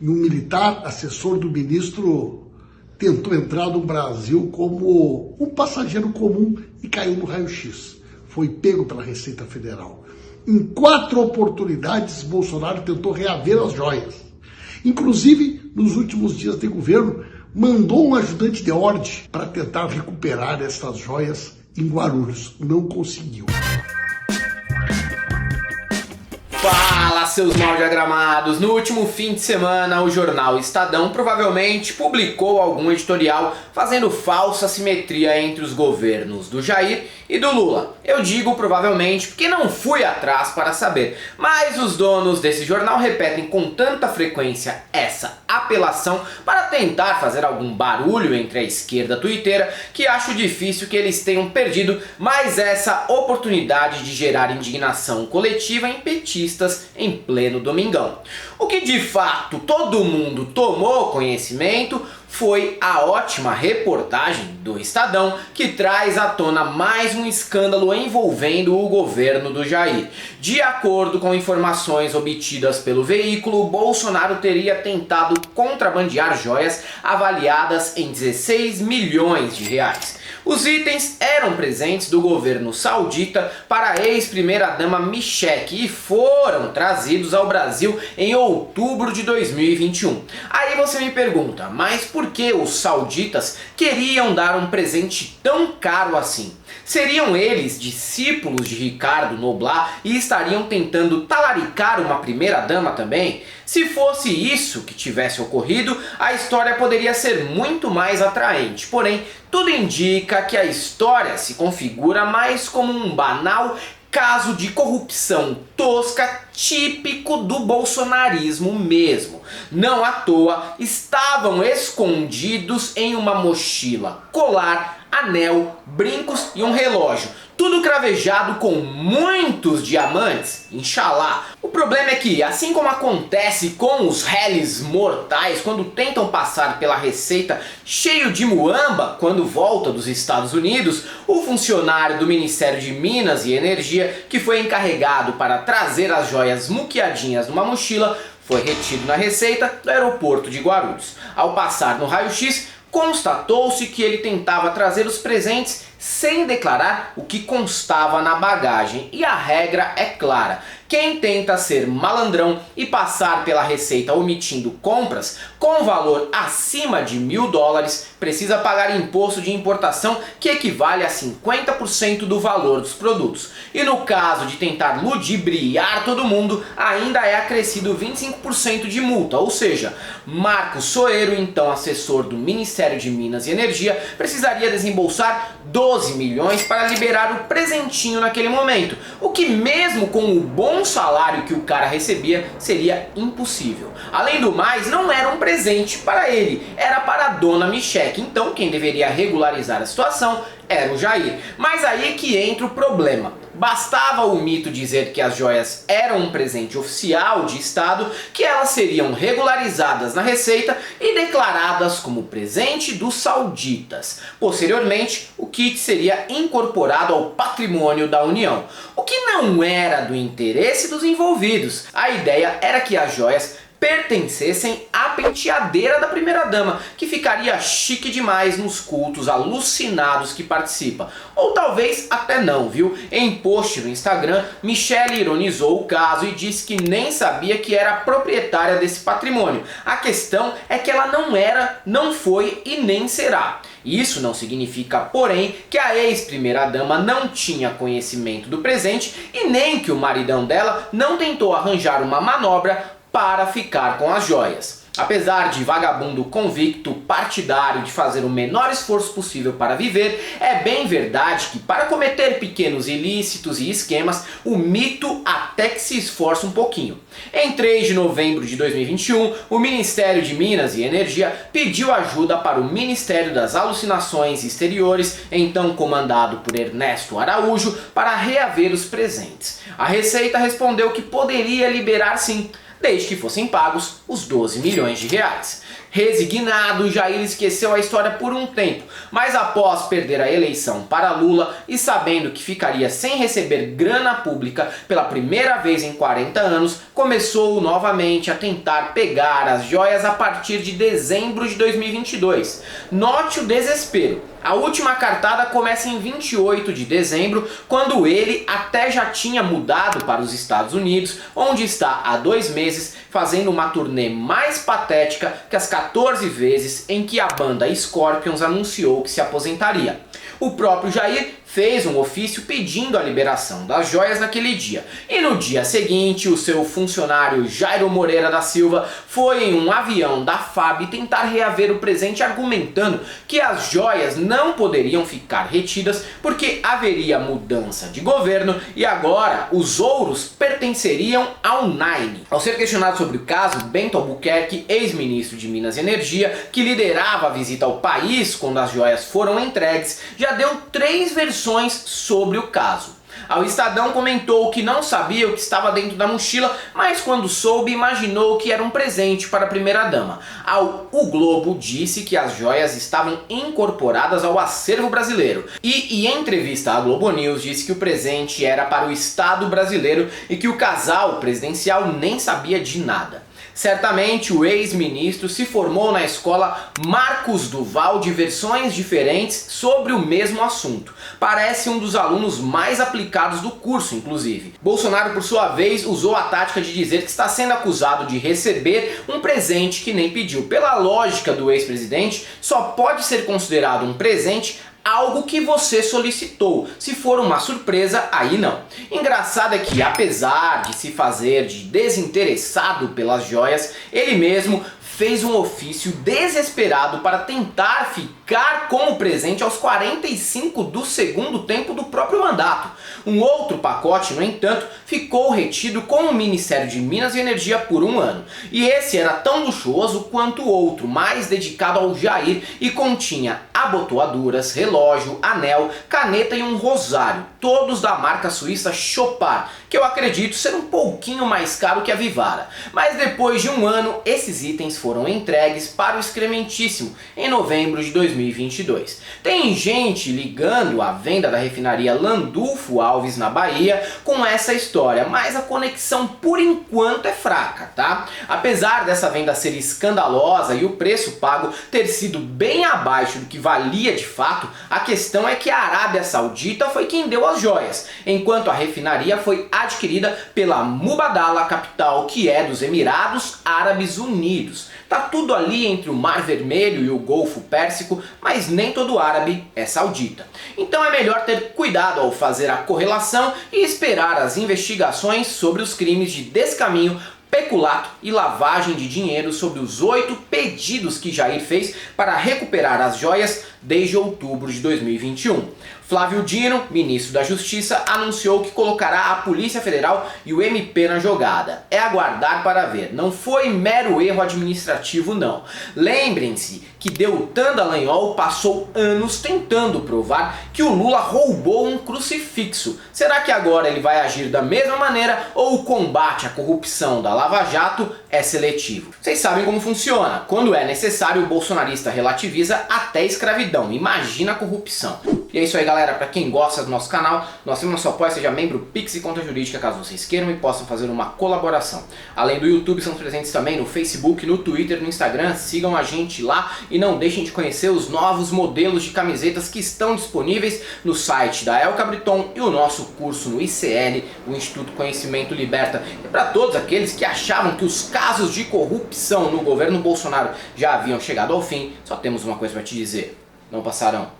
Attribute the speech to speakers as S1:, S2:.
S1: e um militar, assessor do ministro, tentou entrar no Brasil como um passageiro comum e caiu no raio-x. Foi pego pela Receita Federal. Em 4 oportunidades, Bolsonaro tentou reaver as joias. Inclusive, nos últimos dias de governo, mandou um ajudante de ordem para tentar recuperar essas joias em Guarulhos. Não conseguiu.
S2: Fala, seus mal diagramados! No último fim de semana, o jornal Estadão provavelmente publicou algum editorial fazendo falsa simetria entre os governos do Jair e do Lula. Eu digo provavelmente porque não fui atrás para saber, mas os donos desse jornal repetem com tanta frequência essa apelação para tentar fazer algum barulho entre a esquerda tuiteira que acho difícil que eles tenham perdido mais essa oportunidade de gerar indignação coletiva em petistas em pleno domingão. O que de fato todo mundo tomou conhecimento foi a ótima reportagem do Estadão que traz à tona mais um escândalo envolvendo o governo do Jair. De acordo com informações obtidas pelo veículo, Bolsonaro teria tentado contrabandear joias avaliadas em 16 milhões de reais. Os itens eram presentes do governo saudita para a ex-primeira-dama Michelle e foram trazidos ao Brasil em outubro de 2021. Aí você me pergunta, mas por que os sauditas queriam dar um presente tão caro assim? Seriam eles discípulos de Ricardo Noblat e estariam tentando talaricar uma primeira-dama também? Se fosse isso que tivesse ocorrido, a história poderia ser muito mais atraente. Porém, tudo indica que a história se configura mais como um banal caso de corrupção tosca típico do bolsonarismo mesmo. Não à toa estavam escondidos em uma mochila, colar, anel, brincos e um relógio. Tudo cravejado com muitos diamantes, Inxalá. O problema é que, assim como acontece com os réis mortais quando tentam passar pela Receita cheio de muamba quando volta dos Estados Unidos, o funcionário do Ministério de Minas e Energia, que foi encarregado para trazer as joias muqueadinhas numa mochila, foi retido na Receita do aeroporto de Guarulhos. Ao passar no raio-x, constatou-se que ele tentava trazer os presentes sem declarar o que constava na bagagem. E a regra é clara: quem tenta ser malandrão e passar pela Receita omitindo compras com valor acima de $1.000 precisa pagar imposto de importação que equivale a 50% do valor dos produtos. E no caso de tentar ludibriar todo mundo, ainda é acrescido 25% de multa. Ou seja, Marcos Soeiro, então assessor do Ministério de Minas e Energia, precisaria desembolsar 12 milhões para liberar o presentinho naquele momento, o que mesmo com o bom salário que o cara recebia seria impossível. Além do mais, não era um presente para ele, era para a dona Michelle. Então quem deveria regularizar a situação era o Jair. Mas aí que entra o problema. Bastava o mito dizer que as joias eram um presente oficial de Estado, que elas seriam regularizadas na Receita e declaradas como presente dos sauditas. Posteriormente, o kit seria incorporado ao patrimônio da União, o que não era do interesse dos envolvidos. A ideia era que as joias pertencessem à penteadeira da primeira-dama, que ficaria chique demais nos cultos alucinados que participa. Ou talvez até não, viu? Em post no Instagram, Michelle ironizou o caso e disse que nem sabia que era proprietária desse patrimônio. A questão é que ela não era, não foi e nem será. Isso não significa, porém, que a ex-primeira-dama não tinha conhecimento do presente e nem que o maridão dela não tentou arranjar uma manobra para ficar com as joias. Apesar de vagabundo convicto partidário de fazer o menor esforço possível para viver, é bem verdade que para cometer pequenos ilícitos e esquemas, o mito até que se esforça um pouquinho. Em 3 de novembro de 2021, o Ministério de Minas e Energia pediu ajuda para o Ministério das Alucinações Exteriores, então comandado por Ernesto Araújo, para reaver os presentes. A Receita respondeu que poderia liberar sim. desde que fossem pagos os 12 milhões de reais. Resignado, Jair esqueceu a história por um tempo, mas após perder a eleição para Lula e sabendo que ficaria sem receber grana pública pela primeira vez em 40 anos, começou novamente a tentar pegar as joias a partir de dezembro de 2022. Note o desespero. A última cartada começa em 28 de dezembro, quando ele até já tinha mudado para os Estados Unidos, onde está há 2 meses, fazendo uma turnê mais patética que as 14 vezes em que a banda Scorpions anunciou que se aposentaria. O próprio Jair fez um ofício pedindo a liberação das joias naquele dia. E no dia seguinte, o seu funcionário Jairo Moreira da Silva foi em um avião da FAB tentar reaver o presente, argumentando que as joias não poderiam ficar retidas porque haveria mudança de governo e agora os ouros pertenceriam ao Nine. Ao ser questionado sobre o caso, Bento Albuquerque, ex-ministro de Minas e Energia, que liderava a visita ao país quando as joias foram entregues, já deu 3 versões sobre o caso. Ao Estadão comentou que não sabia o que estava dentro da mochila, mas quando soube imaginou que era um presente para a primeira-dama. O Globo disse que as joias estavam incorporadas ao acervo brasileiro. E em entrevista à Globo News disse que o presente era para o Estado brasileiro e que o casal presidencial nem sabia de nada. Certamente o ex-ministro se formou na escola Marcos Duval de versões diferentes sobre o mesmo assunto. Parece um dos alunos mais aplicados do curso, inclusive. Bolsonaro, por sua vez, usou a tática de dizer que está sendo acusado de receber um presente que nem pediu. Pela lógica do ex-presidente, só pode ser considerado um presente algo que você solicitou. Se for uma surpresa, aí não. Engraçado é que, apesar de se fazer de desinteressado pelas joias, ele mesmo fez um ofício desesperado para tentar ficar com o presente aos 45 do segundo tempo do próprio mandato. Um outro pacote, no entanto, ficou retido com o Ministério de Minas e Energia por 1 ano. E esse era tão luxuoso quanto o outro, mais dedicado ao Jair, e continha abotoaduras, relógio, anel, caneta e um rosário, todos da marca suíça Chopard, que eu acredito ser um pouquinho mais caro que a Vivara. Mas depois de 1 ano, esses itens foram entregues para o excrementíssimo em novembro de 2022. Tem gente ligando a venda da refinaria Landulfo Alves na Bahia com essa história, mas a conexão por enquanto é fraca, tá? Apesar dessa venda ser escandalosa e o preço pago ter sido bem abaixo do que valia de fato, a questão é que a Arábia Saudita foi quem deu as joias, enquanto a refinaria foi adquirida pela Mubadala Capital, que é dos Emirados Árabes Unidos. Tá tudo ali entre o Mar Vermelho e o Golfo Pérsico, mas nem todo árabe é saudita. Então é melhor ter cuidado ao fazer a correlação e esperar as investigações sobre os crimes de descaminho, peculato e lavagem de dinheiro sobre os 8 pedidos que Jair fez para recuperar as joias desde outubro de 2021. Flávio Dino, ministro da Justiça, anunciou que colocará a Polícia Federal e o MP na jogada. É aguardar para ver. Não foi mero erro administrativo, não. Lembrem-se que Deltan Dallagnol passou anos tentando provar que o Lula roubou um crucifixo. Será que agora ele vai agir da mesma maneira ou o combate à corrupção da Lava Jato é seletivo? Vocês sabem como funciona. Quando é necessário, o bolsonarista relativiza até escravidão. Imagina a corrupção. E é isso aí, galera. Para quem gosta do nosso canal, nós temos nosso apoio, seja membro Pix e Conta Jurídica, caso vocês queiram e possam fazer uma colaboração. Além do YouTube, estamos presentes também no Facebook, no Twitter, no Instagram. Sigam a gente lá e não deixem de conhecer os novos modelos de camisetas que estão disponíveis no site da El Cabriton e o nosso curso no ICL, o Instituto Conhecimento Liberta. E para todos aqueles que achavam que os casos de corrupção no governo Bolsonaro já haviam chegado ao fim, só temos uma coisa para te dizer: não passarão.